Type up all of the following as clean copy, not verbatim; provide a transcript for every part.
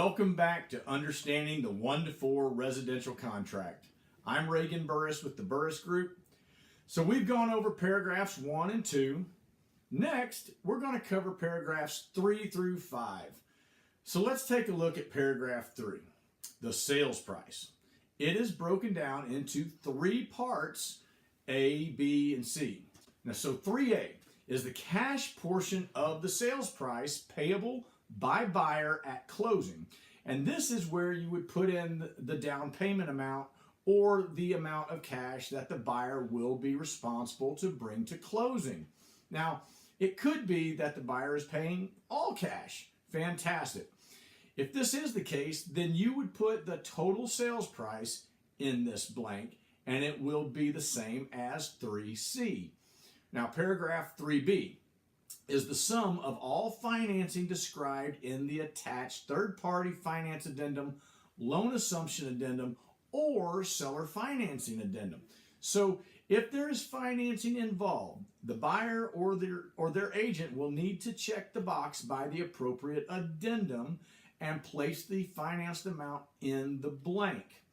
Welcome back to Understanding the 1 to 4 Residential Contract. I'm Reagan Burris with the Burris Group. So we've gone over paragraphs 1 and 2. Next, we're going to cover paragraphs 3 through 5. So let's take a look at paragraph 3, the sales price. It is broken down into 3 parts, A, B, and C. Now, so 3A is the cash portion of the sales price payable by buyer at closing. And this is where you would put in the down payment amount or the amount of cash that the buyer will be responsible to bring to closing. Now, it could be that the buyer is paying all cash. Fantastic. If this is the case, then you would put the total sales price in this blank, and it will be the same as 3C. Now, paragraph 3B is the sum of all financing described in the attached third-party finance addendum, loan assumption addendum, or seller financing addendum. So if there is financing involved, the buyer or their agent will need to check the box by the appropriate addendum and place the financed amount in the blank.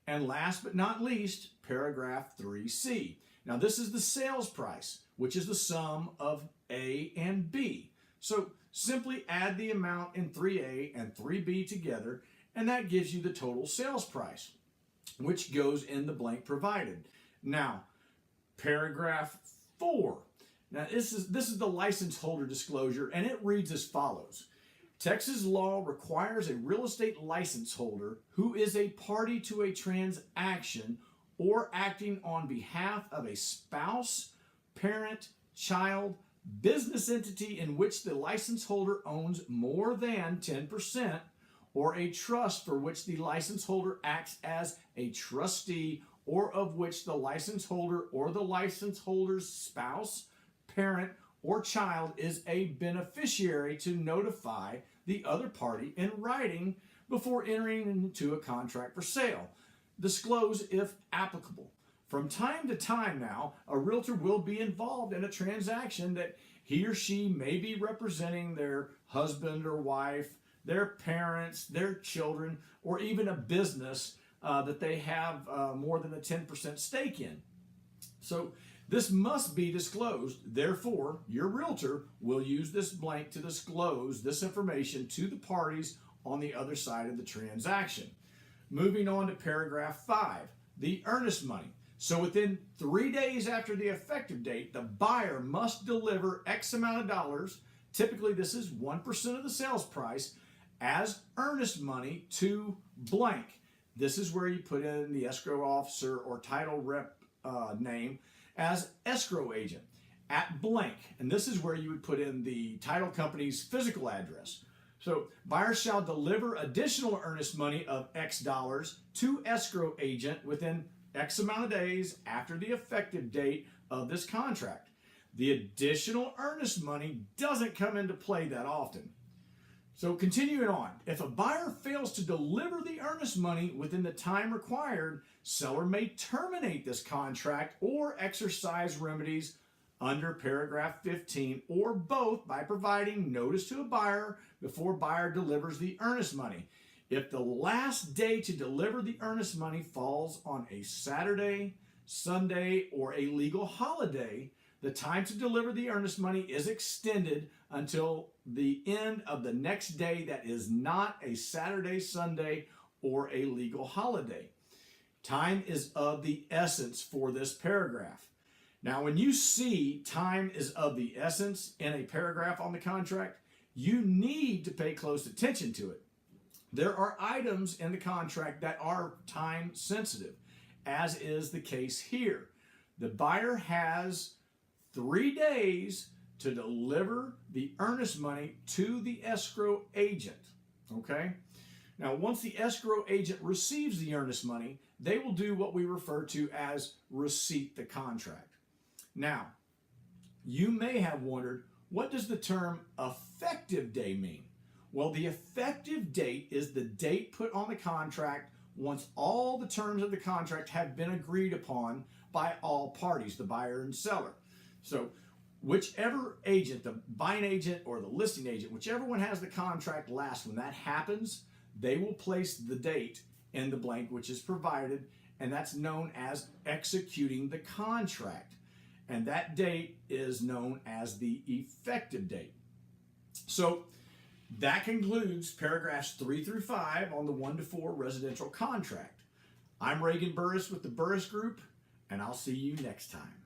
And last but not least, paragraph 3C. Now this is the sales price, which is the sum of A and B. So simply add the amount in 3A and 3B together, and that gives you the total sales price, which goes in the blank provided. Now, paragraph 4. Now this is the license holder disclosure, and it reads as follows. Texas law requires a real estate license holder who is a party to a transaction or acting on behalf of a spouse, parent, child, business entity in which the license holder owns more than 10%, or a trust for which the license holder acts as a trustee, or of which the license holder or the license holder's spouse, parent, or child is a beneficiary, to notify the other party in writing before entering into a contract for sale. Disclose if applicable. From time to time now, a realtor will be involved in a transaction that he or she may be representing their husband or wife, their parents, their children, or even a business that they have more than a 10% stake in. So this must be disclosed. Therefore, your realtor will use this blank to disclose this information to the parties on the other side of the transaction. Moving on to paragraph 5, the earnest money. So within 3 days after the effective date, the buyer must deliver X amount of dollars, typically this is 1% of the sales price, as earnest money to blank. This is where you put in the escrow officer or title rep name as escrow agent at blank. And this is where you would put in the title company's physical address. So buyer shall deliver additional earnest money of X dollars to escrow agent within X amount of days after the effective date of this contract. The additional earnest money doesn't come into play that often. So continuing on, if a buyer fails to deliver the earnest money within the time required, seller may terminate this contract or exercise remedies under paragraph 15, or both, by providing notice to a buyer before buyer delivers the earnest money. If the last day to deliver the earnest money falls on a Saturday, Sunday, or a legal holiday, the time to deliver the earnest money is extended until the end of the next day that is not a Saturday, Sunday, or a legal holiday. Time is of the essence for this paragraph. Now, when you see time is of the essence in a paragraph on the contract, you need to pay close attention to it. There are items in the contract that are time sensitive, as is the case here. The buyer has 3 days to deliver the earnest money to the escrow agent. Okay? Now, once the escrow agent receives the earnest money, they will do what we refer to as receipt the contract. Now, you may have wondered, what does the term effective day mean? Well, the effective date is the date put on the contract once all the terms of the contract have been agreed upon by all parties, the buyer and seller. So whichever agent, the buying agent or the listing agent, whichever one has the contract last, when that happens, they will place the date in the blank which is provided, and that's known as executing the contract. And that date is known as the effective date. So that concludes paragraphs 3 through 5 on the 1 to 4 residential contract. I'm Reagan Burris with the Burris Group, and I'll see you next time.